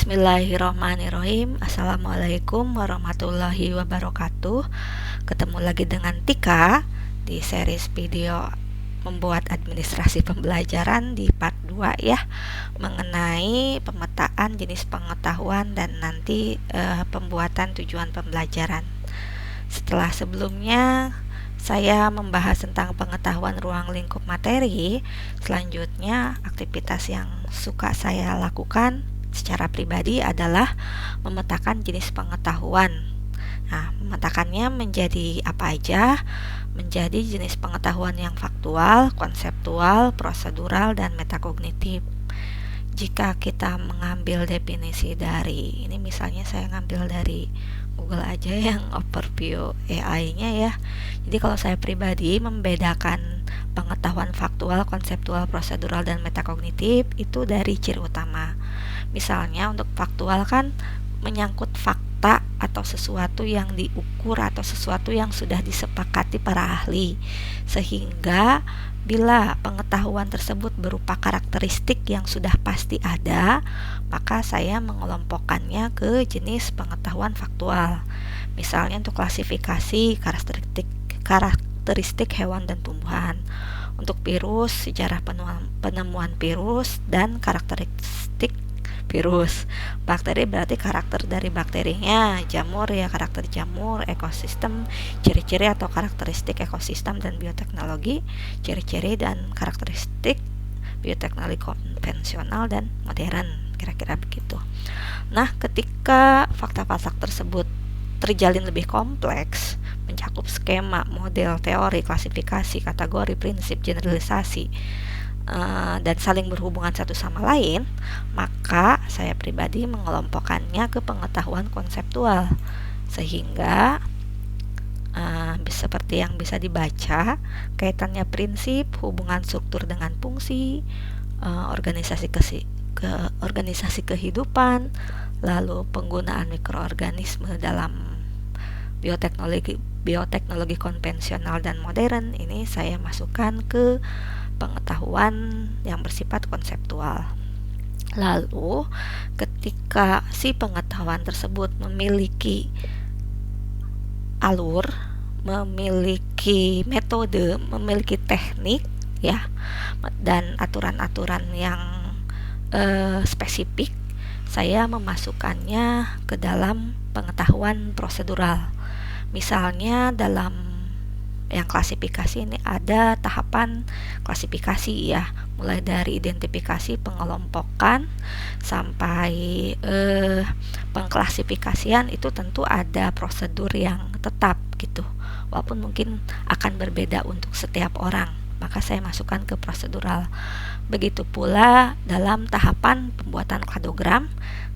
Bismillahirrahmanirrahim. Assalamualaikum warahmatullahi wabarakatuh. Ketemu lagi dengan Tika di series video membuat administrasi pembelajaran di part 2 ya, mengenai pemetaan jenis pengetahuan dan nanti pembuatan tujuan pembelajaran. Setelah sebelumnya saya membahas tentang pengetahuan ruang lingkup materi, selanjutnya aktivitas yang suka saya lakukan secara pribadi adalah memetakan jenis pengetahuan. Nah, memetakannya menjadi apa aja? Menjadi jenis pengetahuan yang faktual, konseptual, prosedural, dan metakognitif. Jika kita mengambil definisi dari, ini misalnya saya ngambil dari Google aja yang overview AI-nya ya. Jadi kalau saya pribadi membedakan pengetahuan faktual, konseptual, prosedural, dan metakognitif itu dari ciri utama. Misalnya untuk faktual kan menyangkut fakta atau sesuatu yang diukur atau sesuatu yang sudah disepakati para ahli, sehingga bila pengetahuan tersebut berupa karakteristik yang sudah pasti ada, maka saya mengelompokkannya ke jenis pengetahuan faktual. Misalnya untuk klasifikasi karakteristik hewan dan tumbuhan, untuk virus, sejarah penemuan virus dan karakteristik virus. Bakteri berarti karakter dari bakterinya, jamur ya karakter jamur, ekosistem, ciri-ciri atau karakteristik ekosistem dan bioteknologi, ciri-ciri dan karakteristik bioteknologi konvensional dan modern, kira-kira begitu. Nah, ketika fakta-fakta tersebut terjalin lebih kompleks, mencakup skema, model, teori, klasifikasi, kategori, prinsip, generalisasi, dan saling berhubungan satu sama lain, maka saya pribadi mengelompokkannya ke pengetahuan konseptual, sehingga seperti yang bisa dibaca, kaitannya prinsip, hubungan struktur dengan fungsi, organisasi kehidupan, lalu penggunaan mikroorganisme dalam bioteknologi konvensional dan modern, ini saya masukkan ke pengetahuan yang bersifat konseptual. Lalu ketika si pengetahuan tersebut memiliki alur, memiliki metode, memiliki teknik ya, dan aturan-aturan yang spesifik, saya memasukkannya ke dalam pengetahuan prosedural. Misalnya dalam yang klasifikasi ini ada tahapan klasifikasi ya, mulai dari identifikasi, pengelompokan sampai pengklasifikasian, itu tentu ada prosedur yang tetap gitu, walaupun mungkin akan berbeda untuk setiap orang, maka saya masukkan ke prosedural. Begitu pula dalam tahapan pembuatan kladogram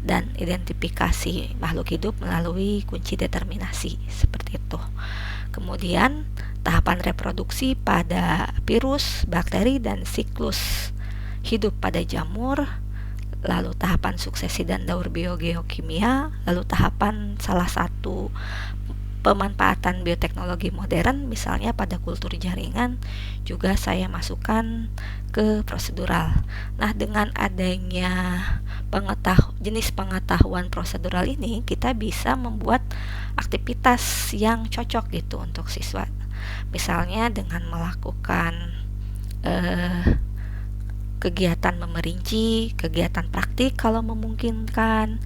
dan identifikasi makhluk hidup melalui kunci determinasi, seperti itu. Kemudian tahapan reproduksi pada virus, bakteri, dan siklus hidup pada jamur, lalu tahapan suksesi dan daur biogeokimia, lalu tahapan salah satu pemanfaatan bioteknologi modern, misalnya pada kultur jaringan, juga saya masukkan ke prosedural. Nah, dengan adanya jenis pengetahuan prosedural ini, kita bisa membuat aktivitas yang cocok gitu untuk siswa. Misalnya dengan melakukan kegiatan memerinci, kegiatan praktik kalau memungkinkan,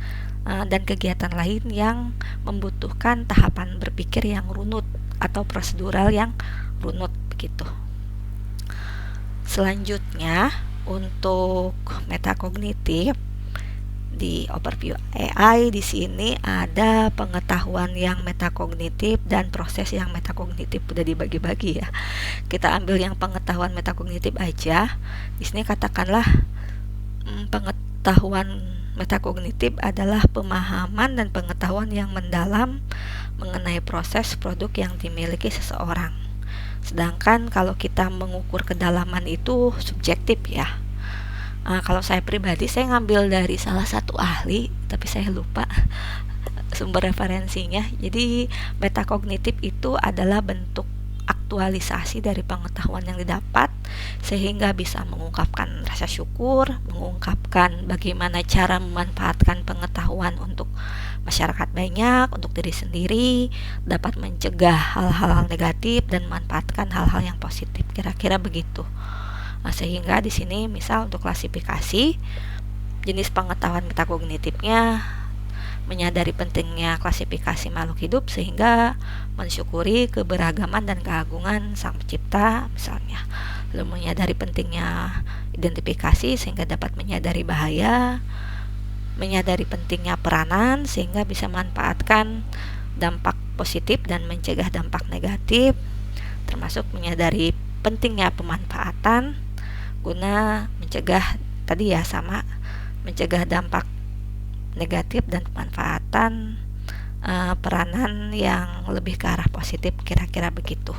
dan kegiatan lain yang membutuhkan tahapan berpikir yang runut atau prosedural yang runut begitu. Selanjutnya untuk metakognitif, di overview AI di sini ada pengetahuan yang metakognitif dan proses yang metakognitif, udah dibagi-bagi ya. Kita ambil yang pengetahuan metakognitif aja. Di sini katakanlah pengetahuan metakognitif adalah pemahaman dan pengetahuan yang mendalam mengenai proses produk yang dimiliki seseorang. Sedangkan kalau kita mengukur kedalaman itu subjektif ya. Kalau saya pribadi, saya ngambil dari salah satu ahli, tapi saya lupa sumber referensinya. Jadi metakognitif itu adalah bentuk aktualisasi dari pengetahuan yang didapat, sehingga bisa mengungkapkan rasa syukur, mengungkapkan bagaimana cara memanfaatkan pengetahuan untuk masyarakat banyak, untuk diri sendiri, dapat mencegah hal-hal negatif dan memanfaatkan hal-hal yang positif. Kira-kira begitu. Nah, sehingga di sini misal untuk klasifikasi jenis pengetahuan metakognitifnya, menyadari pentingnya klasifikasi makhluk hidup sehingga mensyukuri keberagaman dan keagungan Sang Pencipta misalnya. Lalu menyadari pentingnya identifikasi sehingga dapat menyadari bahaya, menyadari pentingnya peranan sehingga bisa memanfaatkan dampak positif dan mencegah dampak negatif, termasuk menyadari pentingnya pemanfaatan guna mencegah tadi ya, sama mencegah dampak negatif dan pemanfaatan peranan yang lebih ke arah positif. Kira-kira begitu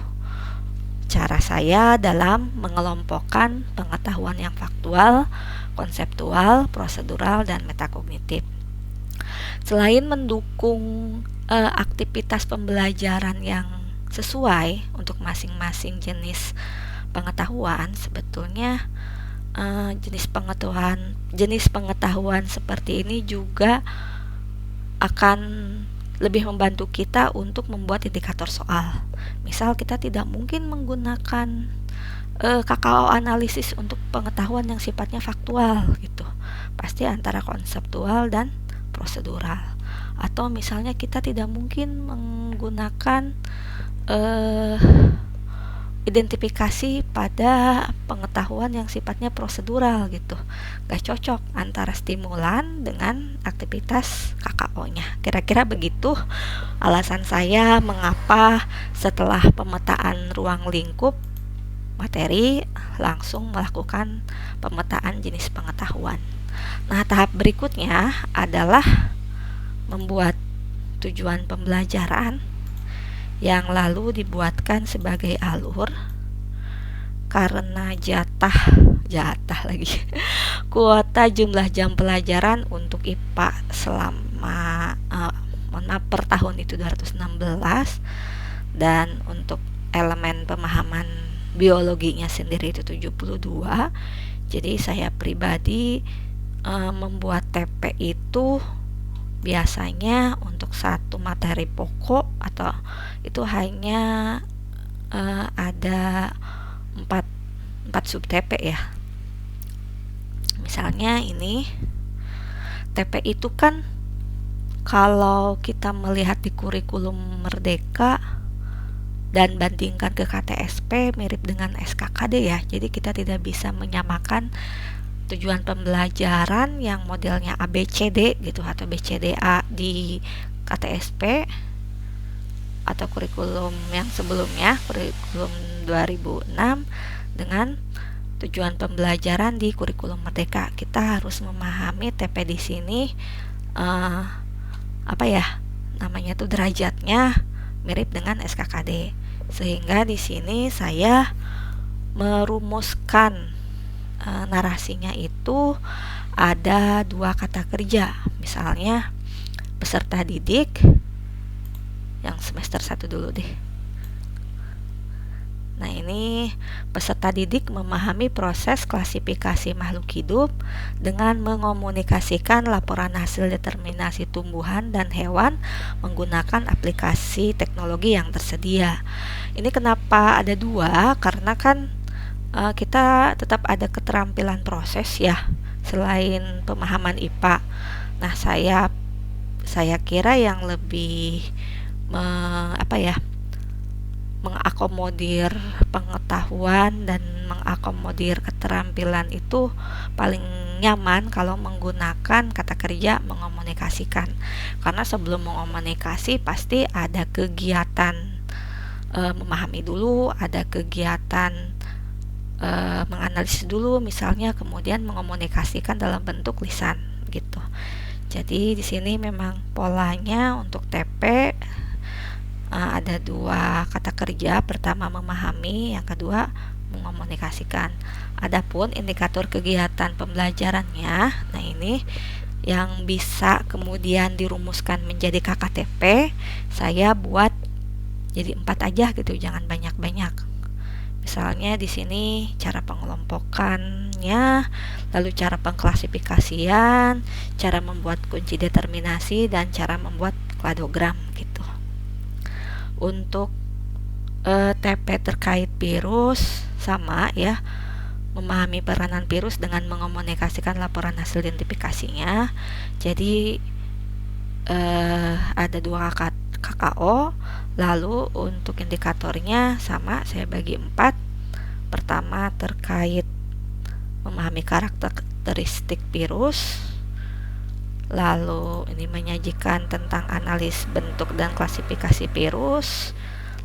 cara saya dalam mengelompokkan pengetahuan yang faktual, konseptual, prosedural, dan metakognitif. Selain mendukung aktivitas pembelajaran yang sesuai untuk masing-masing jenis pengetahuan, sebetulnya jenis pengetahuan seperti ini juga akan lebih membantu kita untuk membuat indikator soal. Misal kita tidak mungkin menggunakan KKO analisis untuk pengetahuan yang sifatnya faktual gitu. Pasti antara konseptual dan prosedural. Atau misalnya kita tidak mungkin menggunakan identifikasi pada pengetahuan yang sifatnya prosedural gitu. Gak cocok antara stimulan dengan aktivitas KKO-nya. Kira-kira begitu alasan saya mengapa setelah pemetaan ruang lingkup materi langsung melakukan pemetaan jenis pengetahuan. Nah, tahap berikutnya adalah membuat tujuan pembelajaran yang lalu dibuatkan sebagai alur karena jatah lagi kuota jumlah jam pelajaran untuk IPA selama per tahun itu 216 dan untuk elemen pemahaman biologinya sendiri itu 72. Jadi saya pribadi membuat TP itu biasanya untuk satu materi pokok atau itu hanya ada 4 sub TP ya. Misalnya ini TP itu kan kalau kita melihat di kurikulum Merdeka dan bandingkan ke KTSP mirip dengan SKKD ya. Jadi kita tidak bisa menyamakan tujuan pembelajaran yang modelnya ABCD gitu atau BCDA di KTSP atau kurikulum yang sebelumnya, kurikulum 2006 dengan tujuan pembelajaran di kurikulum Merdeka. Kita harus memahami TP di sini namanya tuh derajatnya mirip dengan SKKD. Sehingga di sini saya merumuskan narasinya itu ada 2 kata kerja. Misalnya peserta didik yang semester 1 dulu deh. Nah, ini peserta didik memahami proses klasifikasi makhluk hidup dengan mengomunikasikan laporan hasil determinasi tumbuhan dan hewan menggunakan aplikasi teknologi yang tersedia. Ini kenapa ada 2? Karena kan kita tetap ada keterampilan proses ya selain pemahaman IPA. Nah, saya kira yang lebih mengakomodir pengetahuan dan mengakomodir keterampilan itu paling nyaman kalau menggunakan kata kerja mengomunikasikan. Karena sebelum mengomunikasi pasti ada kegiatan memahami dulu, ada kegiatan menganalisis dulu misalnya, kemudian mengomunikasikan dalam bentuk lisan gitu. Jadi di sini memang polanya untuk TP ada 2 kata kerja, pertama memahami, yang kedua mengomunikasikan. Adapun indikator kegiatan pembelajarannya, nah ini yang bisa kemudian dirumuskan menjadi KKTP, saya buat jadi 4 aja gitu, jangan banyak-banyak. Misalnya di sini cara pengelompokannya, lalu cara pengklasifikasian, cara membuat kunci determinasi, dan cara membuat kladogram gitu. Untuk TP terkait virus sama ya, memahami peranan virus dengan mengomunikasikan laporan hasil identifikasinya. Jadi ada 2 KKO. Lalu untuk indikatornya sama, saya bagi 4. Pertama terkait memahami karakteristik virus, lalu ini menyajikan tentang analis bentuk dan klasifikasi virus,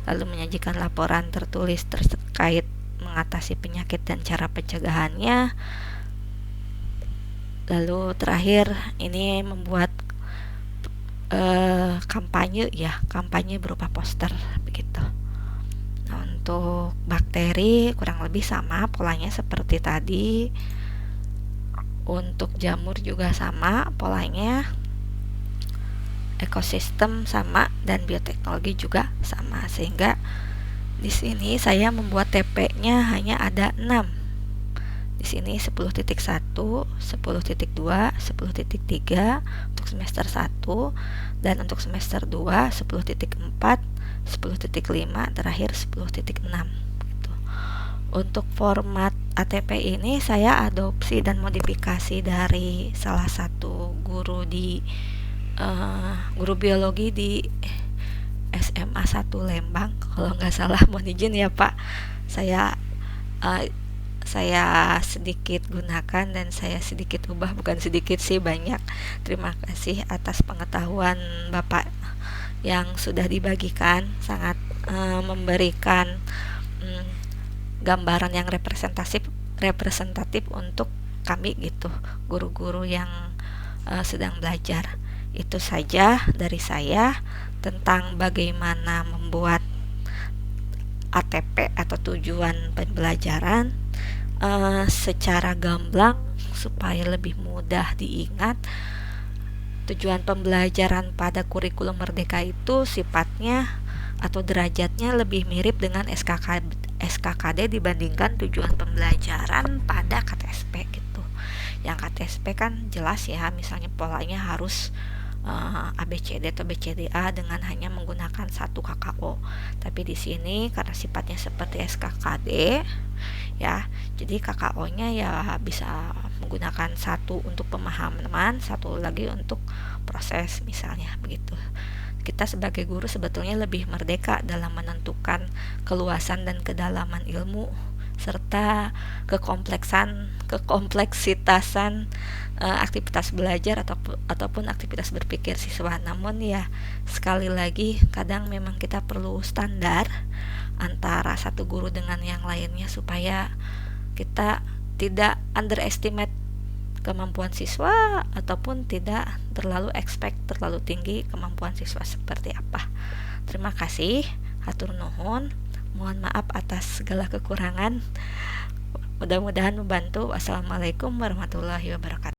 lalu menyajikan laporan tertulis terkait mengatasi penyakit dan cara pencegahannya. Lalu terakhir ini membuat kampanye berupa poster begitu. Nah, untuk bakteri kurang lebih sama polanya seperti tadi. Untuk jamur juga sama polanya, ekosistem sama, dan bioteknologi juga sama, sehingga di sini saya membuat TP-nya hanya ada 6. Di sini 10.1, 10.2, 10.3 untuk semester 1, dan untuk semester 2 10.4, 10.5, terakhir 10.6 gitu. Untuk format ATP ini saya adopsi dan modifikasi dari salah satu guru guru biologi di SMA 1 Lembang kalau nggak salah. Mohon izin ya Pak, saya sedikit gunakan dan saya sedikit ubah, bukan sedikit sih, banyak. Terima kasih atas pengetahuan Bapak yang sudah dibagikan, sangat memberikan gambaran yang representatif untuk kami gitu, guru-guru yang sedang belajar. Itu saja dari saya tentang bagaimana membuat ATP atau tujuan pembelajaran secara gamblang supaya lebih mudah diingat. Tujuan pembelajaran pada kurikulum Merdeka itu sifatnya atau derajatnya lebih mirip dengan SKKD dibandingkan tujuan pembelajaran pada KTSP gitu. Yang KTSP kan jelas ya, misalnya polanya harus ABCD atau BCDA dengan hanya menggunakan 1 KKO. Tapi di sini karena sifatnya seperti SKKD ya, jadi KKO-nya ya bisa menggunakan 1 untuk pemahaman, 1 lagi untuk proses misalnya begitu. Kita sebagai guru sebetulnya lebih merdeka dalam menentukan keluasan dan kedalaman ilmu serta kekompleksitasan aktivitas belajar ataupun aktivitas berpikir siswa. Namun ya sekali lagi kadang memang kita perlu standar antara satu guru dengan yang lainnya supaya kita tidak underestimate kemampuan siswa ataupun tidak terlalu expect terlalu tinggi kemampuan siswa seperti apa. Terima kasih, hatur nuhun, mohon maaf atas segala kekurangan. Mudah-mudahan membantu. Wassalamualaikum warahmatullahi wabarakatuh.